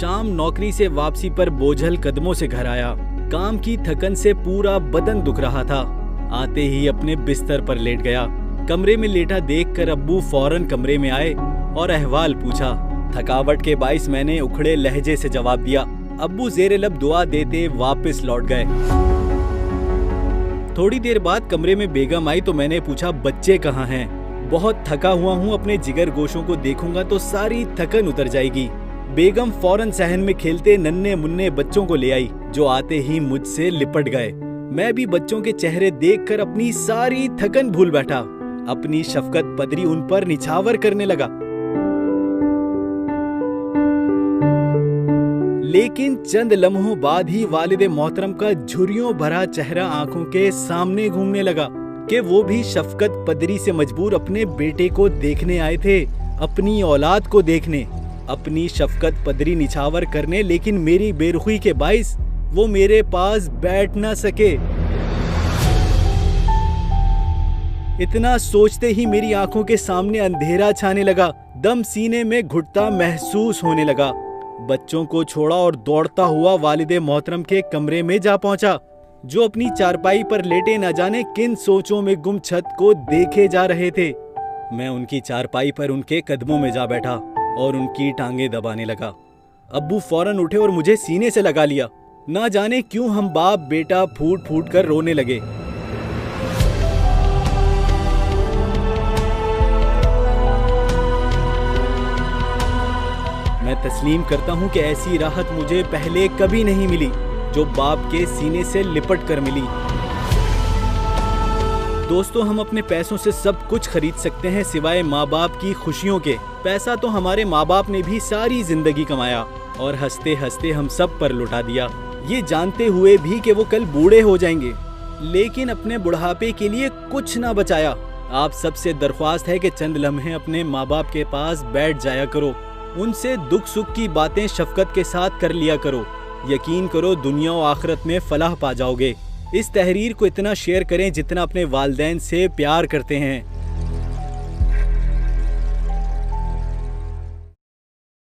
शाम नौकरी से वापसी पर बोझल कदमों से घर आया। काम की थकन से पूरा बदन दुख रहा था। आते ही अपने बिस्तर पर लेट गया। कमरे में लेटा देखकर अब्बू फौरन कमरे में आए और अहवाल पूछा। थकावट के बाइस मैंने उखड़े लहजे से जवाब दिया। अब्बू जेर लब दुआ देते वापस लौट गए। थोड़ी देर बाद कमरे में बेगम आई तो मैंने पूछा, बच्चे कहाँ हैं? बहुत थका हुआ हूँ, अपने जिगर गोशों को देखूंगा तो सारी थकन उतर जाएगी। बेगम फौरन सहन में खेलते नन्हे मुन्ने बच्चों को ले आई, जो आते ही मुझसे लिपट गए। मैं भी बच्चों के चेहरे देखकर अपनी सारी थकन भूल बैठा। अपनी शफकत पदरी उन पर निछावर करने लगा। लेकिन चंद लम्हों बाद ही वालिद मोहतरम का झुर्रियों भरा चेहरा आंखों के सामने घूमने लगा कि वो भी शफकत पदरी से मजबूर अपने बेटे को देखने आए थे, अपनी औलाद को देखने, अपनी शफकत पदरी निछावर करने। लेकिन मेरी बेरुखी के बाइस वो मेरे पास बैठ ना सके। इतना सोचते ही मेरी आंखों के सामने अंधेरा छाने लगा। दम सीने में घुटता महसूस होने लगा। बच्चों को छोड़ा और दौड़ता हुआ वालिदे मोहतरम के कमरे में जा पहुंचा, जो अपनी चारपाई पर लेटे न जाने किन सोचों में गुम छत को देखे जा रहे थे। मैं उनकी चारपाई पर उनके कदमों में जा बैठा और उनकी टांगे दबाने लगा। अब्बू फौरन उठे और मुझे सीने से लगा लिया। ना जाने क्यों हम बाप बेटा फूट फूट कर रोने लगे। मैं तस्लीम करता हूँ कि ऐसी राहत मुझे पहले कभी नहीं मिली, जो बाप के सीने से लिपट कर मिली। दोस्तों, हम अपने पैसों से सब कुछ खरीद सकते हैं सिवाय माँ बाप की खुशियों के। पैसा तो हमारे माँ बाप ने भी सारी जिंदगी कमाया और हंसते हंसते हम सब पर लुटा दिया, ये जानते हुए भी कि वो कल बूढ़े हो जाएंगे। लेकिन अपने बुढ़ापे के लिए कुछ ना बचाया। आप सबसे दरख्वास्त है कि चंद लम्हे अपने माँ बाप के पास बैठ जाया करो। उनसे दुख सुख की बातें शफकत के साथ कर लिया करो। यकीन करो, दुनिया और आखिरत में फलाह पा जाओगे। इस तहरीर को इतना शेयर करें जितना अपने वालिदैन से प्यार करते हैं।